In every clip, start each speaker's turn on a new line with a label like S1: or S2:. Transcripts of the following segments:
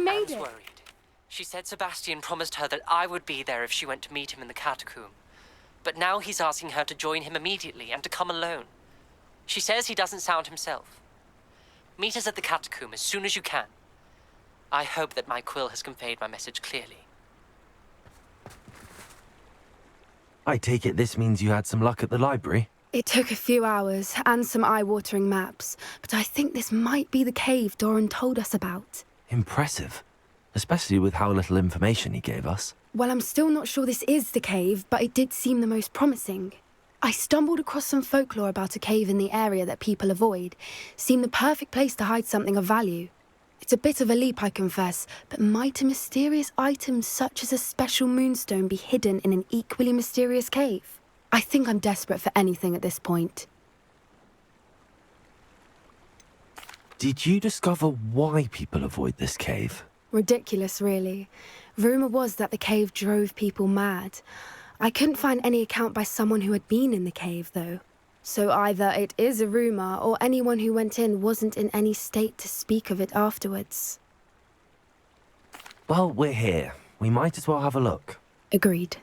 S1: made
S2: Anne's
S1: it.
S2: worried. She said Sebastian promised her that I would be there if she went to meet him in the catacomb. But now he's asking her to join him immediately and to come alone. She says he doesn't sound himself. Meet us at the catacomb as soon as you can. I hope that my quill has conveyed my message clearly.
S3: I take it this means you had some luck at the library?
S1: It took a few hours and some eye-watering maps, but I think this might be the cave Doran told us about.
S3: Impressive. Especially with how little information he gave us.
S1: Well, I'm still not sure this is the cave, but it did seem the most promising. I stumbled across some folklore about a cave in the area that people avoid. Seemed the perfect place to hide something of value. It's a bit of a leap, I confess, but might a mysterious item such as a special moonstone be hidden in an equally mysterious cave? I think I'm desperate for anything at this point.
S3: Did you discover why people avoid this cave?
S1: Ridiculous, really. Rumour was that the cave drove people mad. I couldn't find any account by someone who had been in the cave, though. So either it is a rumour, or anyone who went in wasn't in any state to speak of it afterwards.
S3: Well, we're here. We might as well have a look.
S1: Agreed.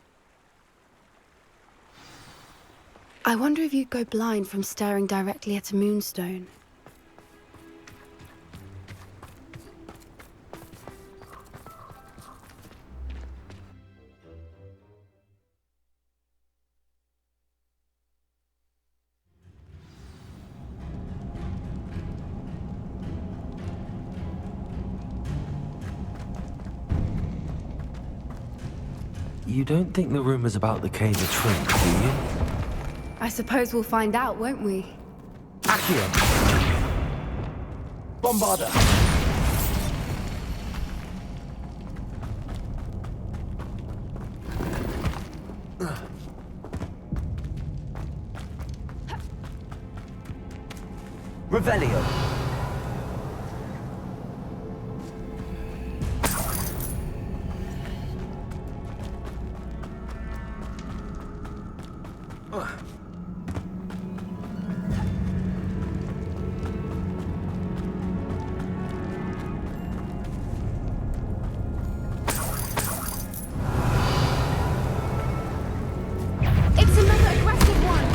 S1: I wonder if you'd go blind from staring directly at a moonstone.
S3: You don't think the rumors about the cave are true, do you?
S1: I suppose we'll find out, won't we?
S3: Accio! Bombarda! Revelio!
S1: It's another aggressive one!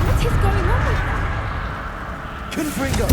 S1: What is going on with that?
S3: Confringo!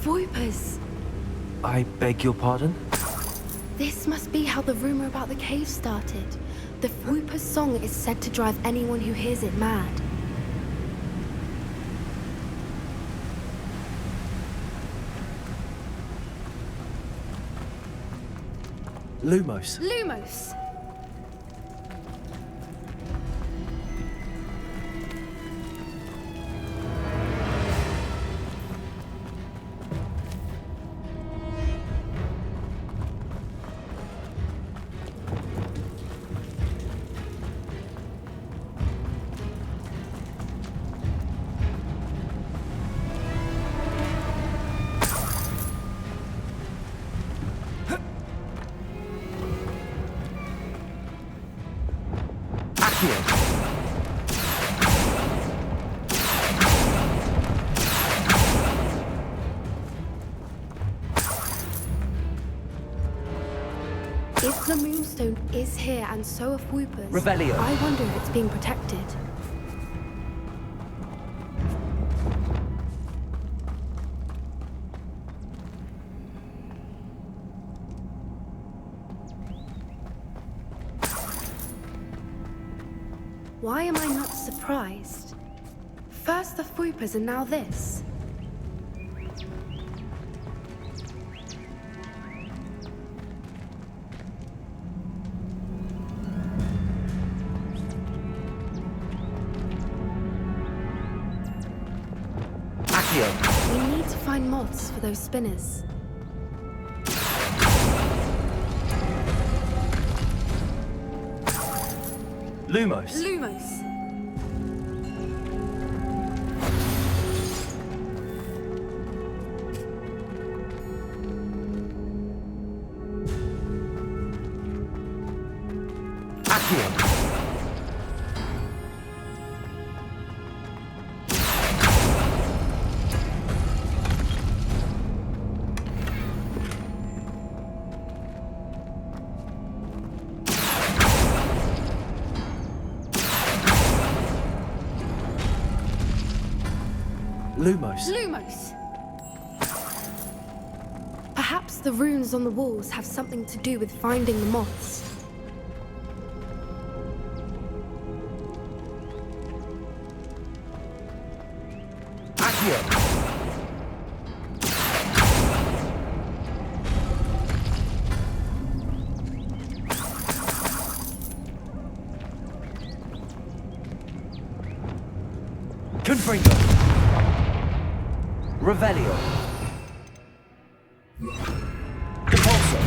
S1: Voipers!
S3: I beg your pardon?
S1: This must be how the rumor about the cave started. The Voiper's song is said to drive anyone who hears it mad.
S3: Lumos.
S1: Lumos! If the moonstone is here and so are Voipers,
S3: Revelio.
S1: I wonder if it's being protected. Why am I not surprised? First the Fupas and now this. We need to find moths for those spinners.
S3: Lumos.
S1: Lumos!
S3: Accio. Lumos.
S1: Lumos! Perhaps the runes on the walls have something to do with finding the moths.
S3: Accio. Confringo. Revelio. Depulso.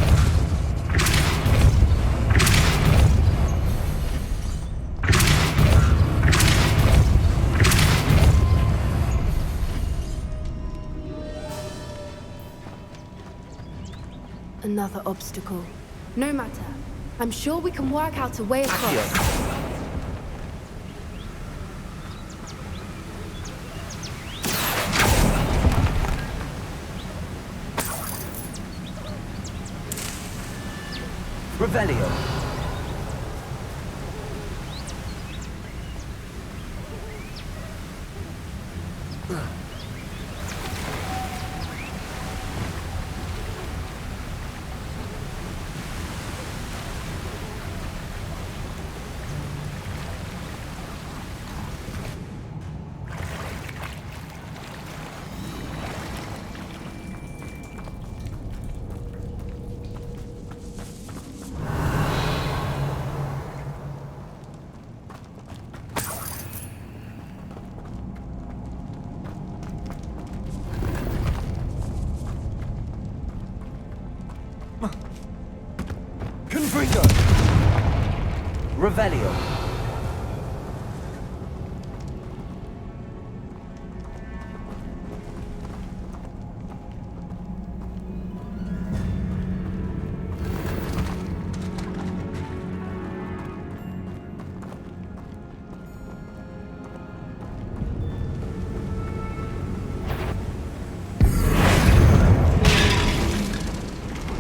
S1: Another obstacle. No matter. I'm sure we can work out a way across.
S3: Accio. Revelio. Confringo. Revelio.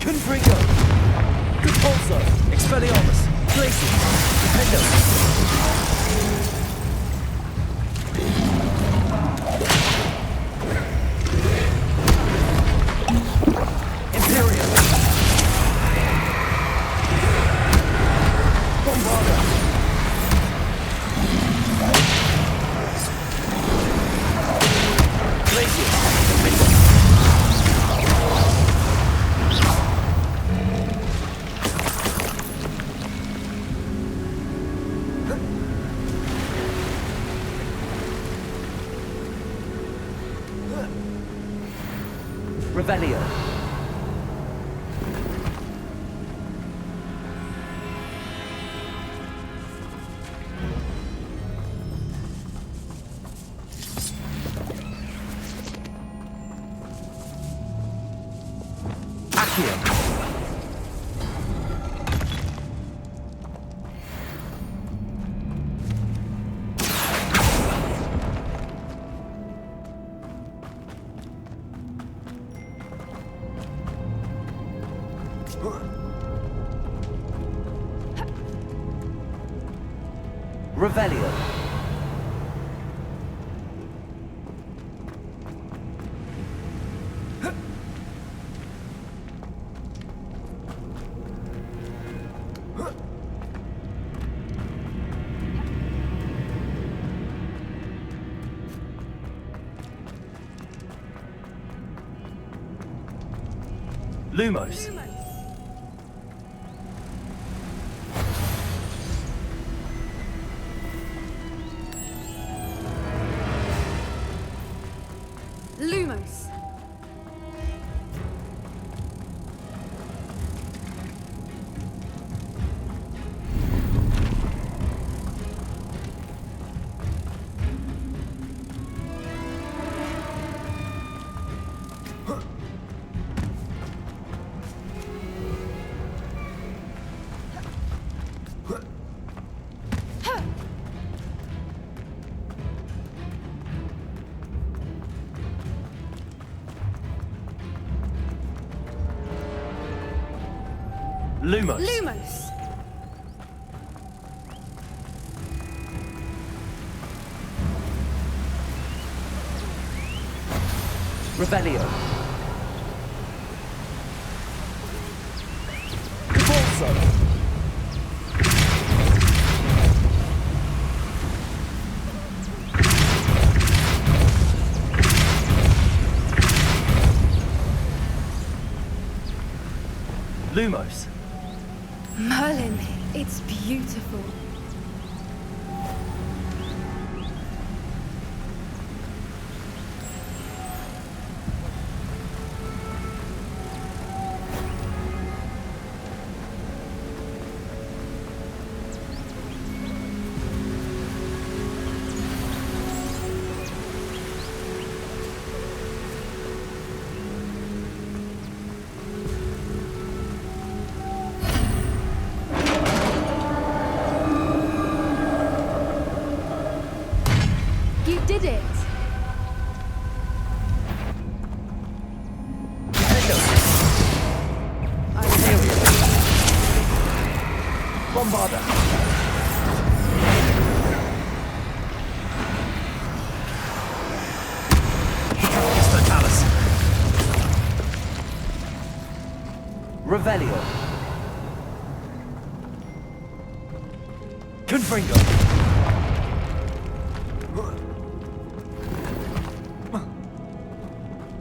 S3: Confringo. Depulso. Expelliarmus. Glacius. Dependo. Imperium. Bombarda. Glacius. Dependo. Revelio. Accio. Revelio. Lumos.
S1: Lumos.
S3: Lumos.
S1: Lumos.
S3: Revelio. Cabalso. Lumos.
S1: Merlin, it's beautiful. You did it!
S3: Bombarda. Totalis. Revelio. Confringo.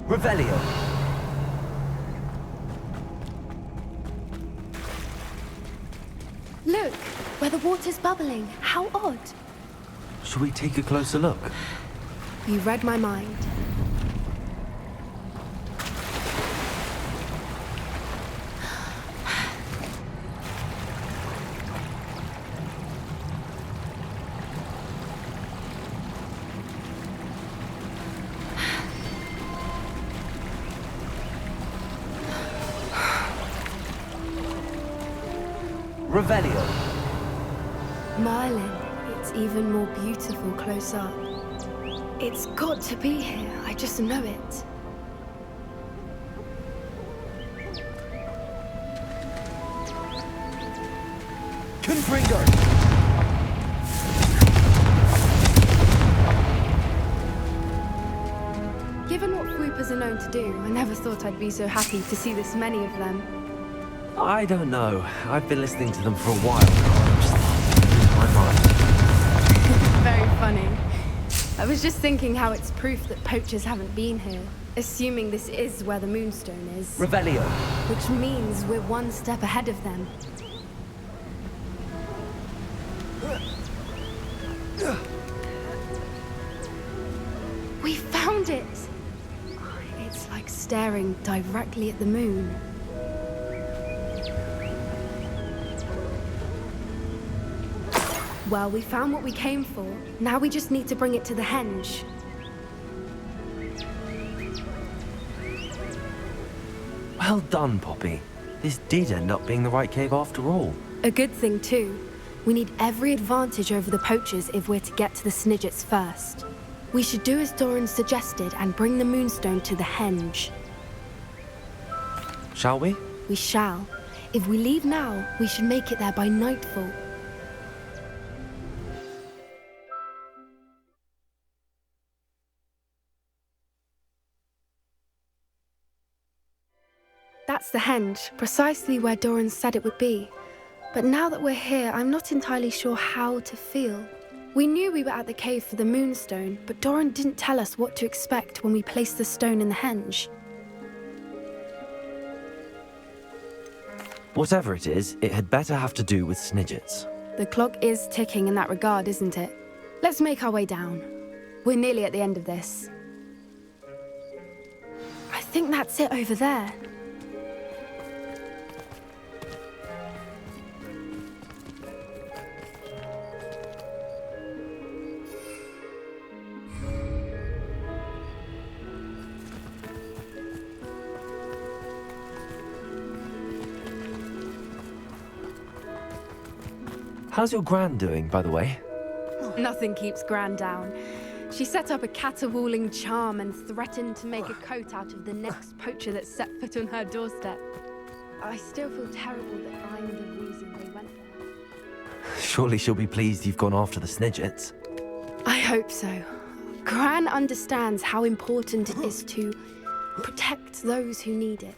S3: Revelio.
S1: Look, where the water's bubbling. How odd.
S3: Should we take a closer look?
S1: You read my mind.
S3: Revelio.
S1: Merlin, it's even more beautiful close up. It's got to be here, I just know it.
S3: Confringo.
S1: Given what Floopers are known to do, I never thought I'd be so happy to see this many of them.
S3: I don't know. I've been listening to them for a while now. I'm just losing my mind.
S1: Very funny. I was just thinking how it's proof that poachers haven't been here, assuming this is where the Moonstone is.
S3: Revelio.
S1: Which means we're one step ahead of them. We found it! It's like staring directly at the moon. Well, we found what we came for. Now we just need to bring it to the henge.
S3: Well done, Poppy. This did end up being the right cave after all.
S1: A good thing, too. We need every advantage over the poachers if we're to get to the Snidgets first. We should do as Doran suggested and bring the Moonstone to the henge.
S3: Shall we?
S1: We shall. If we leave now, we should make it there by nightfall. That's the henge, precisely where Doran said it would be. But now that we're here, I'm not entirely sure how to feel. We knew we were at the cave for the Moonstone, but Doran didn't tell us what to expect when we placed the stone in the henge.
S3: Whatever it is, it had better have to do with Snidgets.
S1: The clock is ticking in that regard, isn't it? Let's make our way down. We're nearly at the end of this. I think that's it over there.
S3: How's your gran doing, by the way?
S1: Nothing keeps Gran down. She set up a caterwauling charm and threatened to make a coat out of the next poacher that set foot on her doorstep. I still feel terrible that I'm the reason they went there.
S3: Surely she'll be pleased you've gone after the Snidgets.
S1: I hope so. Gran understands how important it is to protect those who need it.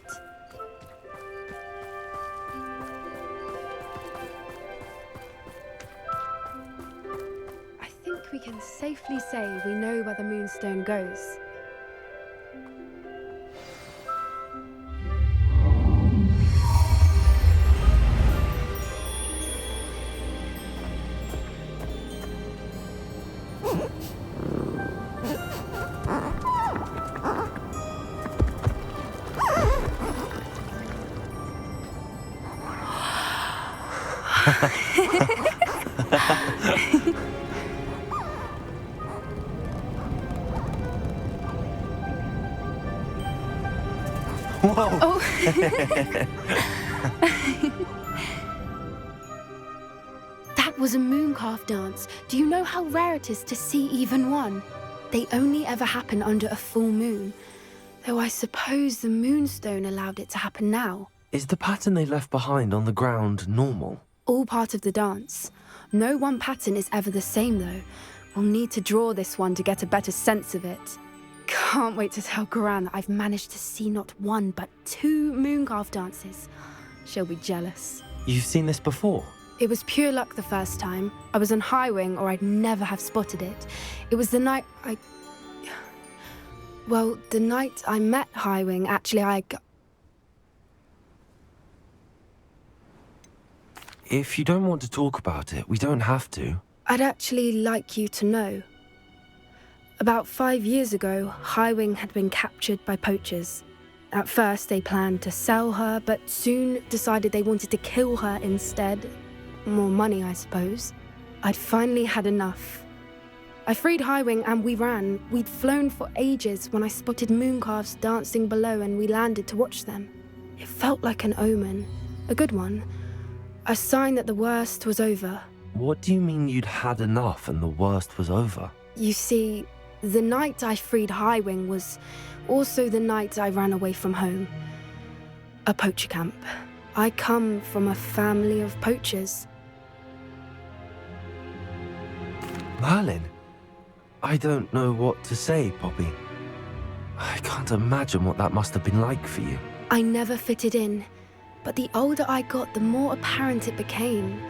S1: I think we can safely say we know where the Moonstone goes.
S3: Whoa!
S1: Oh. That was a mooncalf dance. Do you know how rare it is to see even one? They only ever happen under a full moon. Though I suppose the Moonstone allowed it to happen now.
S3: Is the pattern they left behind on the ground normal?
S1: All part of the dance. No one pattern is ever the same though. We'll need to draw this one to get a better sense of it. Can't wait to tell Gran that I've managed to see not one but 2 mooncalf dances. She'll be jealous.
S3: You've seen this before?
S1: It was pure luck the first time. I was on Highwing or I'd never have spotted it. It was the night the night I met Highwing, actually
S3: If you don't want to talk about it, we don't have to.
S1: I'd actually like you to know. About 5 years ago, Highwing had been captured by poachers. At first, they planned to sell her, but soon decided they wanted to kill her instead. More money, I suppose. I'd finally had enough. I freed Highwing and we ran. We'd flown for ages when I spotted mooncalves dancing below and we landed to watch them. It felt like an omen. A good one. A sign that the worst was over.
S3: What do you mean you'd had enough and the worst was over?
S1: You see, the night I freed Highwing was also the night I ran away from home. A poacher camp. I come from a family of poachers.
S3: Merlin? I don't know what to say, Poppy. I can't imagine what that must have been like for you.
S1: I never fitted in, but the older I got, the more apparent it became.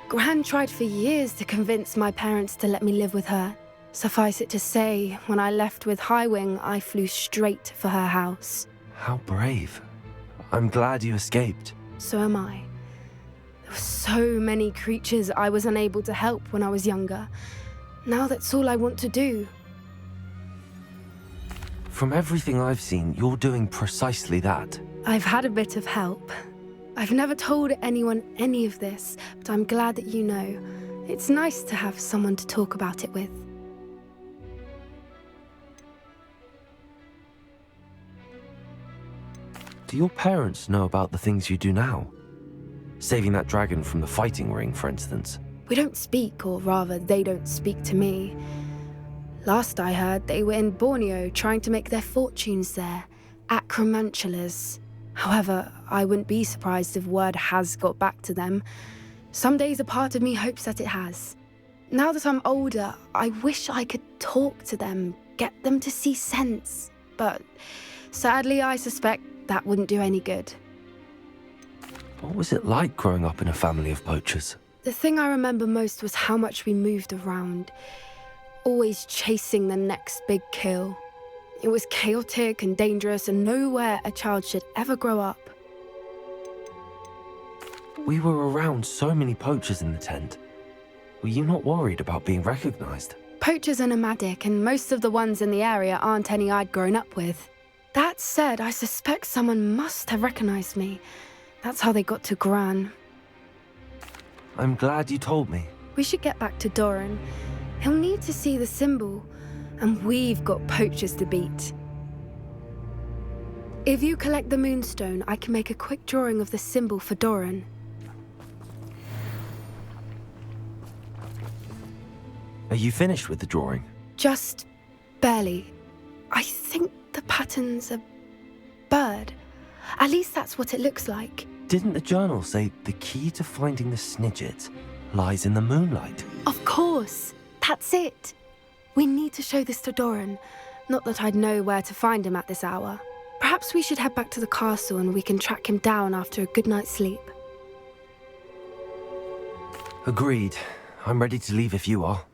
S1: Gran tried for years to convince my parents to let me live with her. Suffice it to say, when I left with Highwing, I flew straight for her house.
S3: How brave. I'm glad you escaped.
S1: So am I. There were so many creatures I was unable to help when I was younger. Now that's all I want to do.
S3: From everything I've seen, you're doing precisely that.
S1: I've had a bit of help. I've never told anyone any of this, but I'm glad that you know. It's nice to have someone to talk about it with.
S3: Do your parents know about the things you do now? Saving that dragon from the fighting ring, for instance.
S1: We don't speak, or rather, they don't speak to me. Last I heard, they were in Borneo trying to make their fortunes there, acromantulas. However, I wouldn't be surprised if word has got back to them. Some days a part of me hopes that it has. Now that I'm older, I wish I could talk to them, get them to see sense. But sadly, I suspect that wouldn't do any good.
S3: What was it like growing up in a family of poachers?
S1: The thing I remember most was how much we moved around, always chasing the next big kill. It was chaotic and dangerous and nowhere a child should ever grow up.
S3: We were around so many poachers in the tent. Were you not worried about being recognized?
S1: Poachers are nomadic, and most of the ones in the area aren't any I'd grown up with. That said, I suspect someone must have recognized me. That's how they got to Gran.
S3: I'm glad you told me.
S1: We should get back to Doran. He'll need to see the symbol, and we've got poachers to beat. If you collect the moonstone, I can make a quick drawing of the symbol for Doran.
S3: Are you finished with the drawing?
S1: Just barely. I think the pattern's a bird. At least that's what it looks like.
S3: Didn't the journal say the key to finding the Snidget lies in the moonlight?
S1: Of course. That's it. We need to show this to Doran. Not that I'd know where to find him at this hour. Perhaps we should head back to the castle and we can track him down after a good night's sleep.
S3: Agreed. I'm ready to leave if you are.